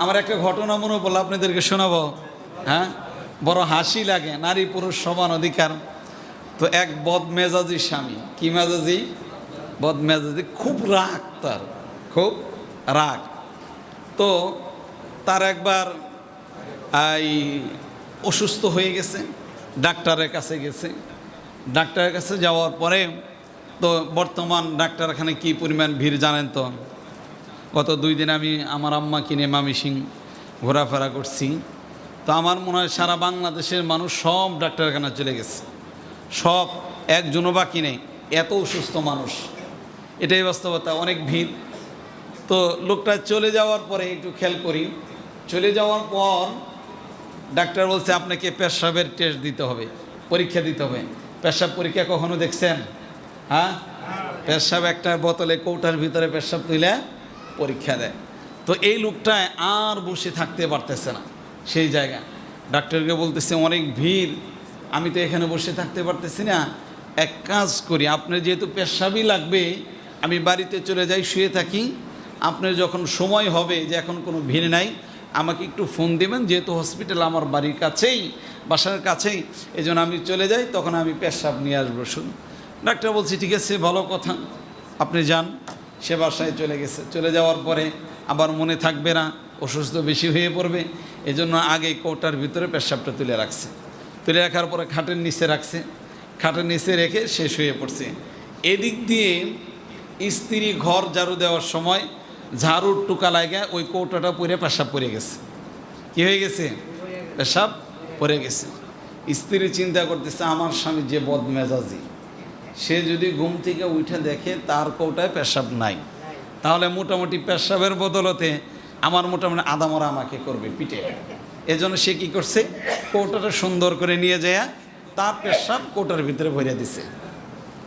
আমার একটা ঘটনা মনে বললো, আপনাদেরকে শোনাবো। হ্যাঁ, বড় হাসি লাগে। নারী পুরুষ সমান অধিকার। তো এক বদমেজাজি স্বামী, কি মেজাজি? বদমেজাজি, খুব রাগ, তার খুব রাগ। তো তার একবার এই অসুস্থ হয়ে গেছে, ডাক্তারের কাছে গেছে। ডাক্তারের কাছে যাওয়ার পরে তো বর্তমান ডাক্তারখানে কি পরিমাণ ভিড় জানেন তো। গত 2 দিন আমি আমার আম্মা কিনে মামিসিং ঘোরাফেরা করছি। তো আমার মনে হয় সারা বাংলাদেশের মানুষ সব ডাক্তারখানা চলে গেছে, সব, একজনও বাকি নেই, এত অসুস্থ মানুষ। এটাই বাস্তবতা, অনেক ভিড়। তো লোকটা চলে যাওয়ার পরে একটু খেয়াল করি, চলে যাওয়ার পর ডাক্তার বলছে আপনাকে পেশাবের টেস্ট দিতে হবে, পরীক্ষা দিতে হবে। পেশাব পরীক্ষা কখনো দেখছেন? হ্যাঁ, পেশাব একটা বোতলে কৌটার ভিতরে পেশাব তুলে পরীক্ষা দেয়। তো এই লোকটা আর বসে থাকতে পারতেছে না সেই জায়গায়। ডাক্তারকে বলতেছে অনেক ভিড়, আমি তো এখানে বসে থাকতে পারতেছি না, এক কাজ করি, আপনার যেহেতু পেশাবই লাগবে, আমি বাড়িতে চলে যাই, শুয়ে থাকি। আপনার যখন সময় হবে যে এখন কোনো ভিড় নাই, আমাকে একটু ফোন দেবেন, যেহেতু হসপিটাল আমার বাড়ির কাছেই, বাসার কাছেই, এই জন্য আমি চলে যাই, তখন আমি পেশাব নিয়ে আসবো। শুনুন, ডাক্তার বলছি ঠিক আছে, ভালো কথা, আপনি যান। সে বাসায় চলে গেছে। চলে যাওয়ার পরে আবার মনে থাকবে না, অসুস্থ বেশি হয়ে পড়বে, এজন্য আগে কোটার ভিতরে পেশাবটা তুলে রাখছে। তুলে রাখার পরে খাটের নিচে রাখছে, খাটের নিচে রেখে সে শুয়ে পড়ছে। এদিক দিয়ে স্ত্রী ঘর ঝাড়ু দেওয়ার সময় ঝাড়ুর টুকা লাগে ওই কৌটাটা পরে পেশাব পড়ে গেছে। কি হয়ে গেছে? পেশাব পড়ে গেছে। স্ত্রী চিন্তা করতেছে আমার স্বামী যে বদমেজাজি, সে যদি ঘুম থেকে উঠে দেখে তার কৌটায় পেশাব নাই, তাহলে মোটামুটি পেশাবের বদলতে আমার মোটামুটি আদামরা আমাকে করবে পিঠে। এজন্য সে কি করছে, কৌটাটা সুন্দর করে নিয়ে যায় তার পেশাব কৌটার ভিতরে ভরে দিছে।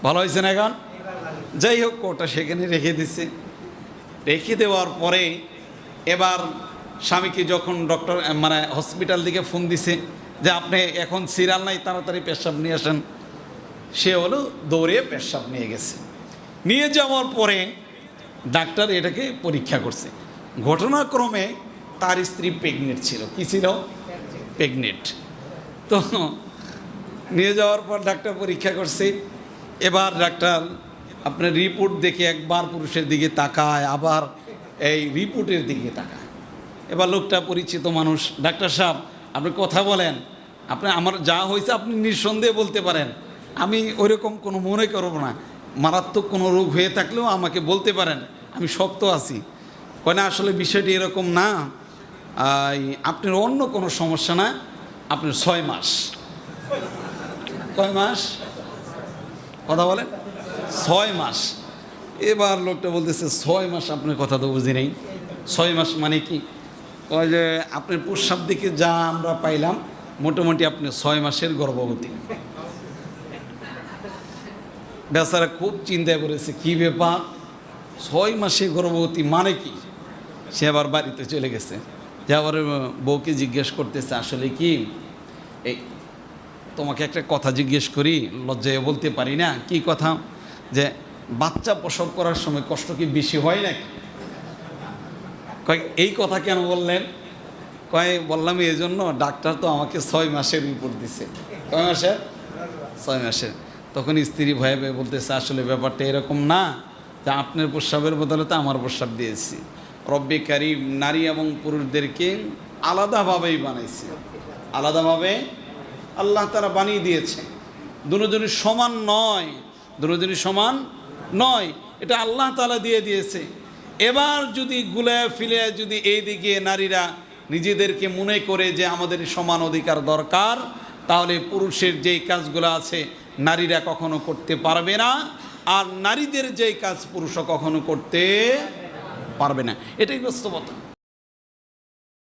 ভালো হয়েছে না? এখন যাই হোক, কৌটা সেখানে রেখে দিছে। রেখে দেওয়ার পরে এবার স্বামীকে যখন ডক্টর মানে হসপিটাল থেকে ফোন দিছে যে আপনি এখন সিরিয়াল নাই, তাড়াতাড়ি পেশাব নিয়ে আসেন, সে হলো দৌড়ে পেশাব নিয়ে গেছে। নিয়ে যাওয়ার পরে ডাক্তার এটাকে পরীক্ষা করছে। ঘটনাক্রমে তার স্ত্রী প্রেগনেন্ট ছিল। কি ছিল? প্রেগনেন্ট। তো নিয়ে যাওয়ার পর ডাক্তার পরীক্ষা করছে। এবার ডাক্তার আপনার রিপোর্ট দেখে একবার পুরুষের দিকে তাকায়, আবার এই রিপোর্টের দিকে তাকায়। এবার লোকটা পরিচিত মানুষ, ডাক্তার সাহেব আপনি কথা বলেন, আপনি আমার যা হয়েছে আপনি নিঃসন্দেহে বলতে পারেন, আমি ওইরকম কোনো মনে করব না, মারাত্মক কোনো রোগ হয়ে থাকলেও আমাকে বলতে পারেন, আমি শক্ত আছি। কয় না, আসলে বিষয়টি এরকম না, আপনার অন্য কোনো সমস্যা না, আপনার 6 মাস। কয় মাস? কথা বলেন। 6 মাস। এবার লোকটা বলতেছে 6 মাস, আপনার কথা তো বুঝি নেই। 6 মাস মানে কি? কয় যে আপনার প্রস্রাব দিকে যা আমরা পাইলাম, মোটামুটি আপনি 6 মাসের গর্ভবতী। বেচারা খুব চিন্তা করেছে, কি ব্যাপার, 6 মাসে গর্ভবতী মানে কি? সে আবার বাড়িতে চলে গেছে। যে আবার বউকে জিজ্ঞেস করতেছে, আসলে কি এই তোমাকে একটা কথা জিজ্ঞেস করি, লজ্জায় বলতে পারি না। কি কথা? যে বাচ্চা প্রসব করার সময় কষ্ট কি বেশি হয় নাকি? কয় এই কথা কেন বললেন? কয় বললাম এই জন্য, ডাক্তার তো আমাকে 6 মাসের রিপোর্ট দিছে। কয় মাসের? 6 মাসের। তখন স্ত্রী ভয়ে ভয়ে বলতেছে, আসলে ব্যাপারটা এরকম না যে আপনার প্রস্রাবের বদলে আমার প্রস্রাব দিয়েছি। রব্বে কারিম নারী এবং পুরুষদেরকে আলাদাভাবেই বানাইছে, আলাদাভাবে আল্লাহ তারা বানিয়ে দিয়েছে। দুজনই সমান নয়, দুজনই সমান নয়, এটা আল্লাহ তাআলা দিয়ে দিয়েছে। এবার যদি গুলায় ফিলে যদি এই দিকে নারীরা নিজেদেরকে মনে করে যে আমাদের সমান অধিকার দরকার, তাহলে পুরুষের যেই কাজগুলো আছে নারীরা কখনো করতে পারবে না, আর নারীদের যেই কাজ পুরুষও কখনো করতে পারবে না। এটাই বাস্তবতা।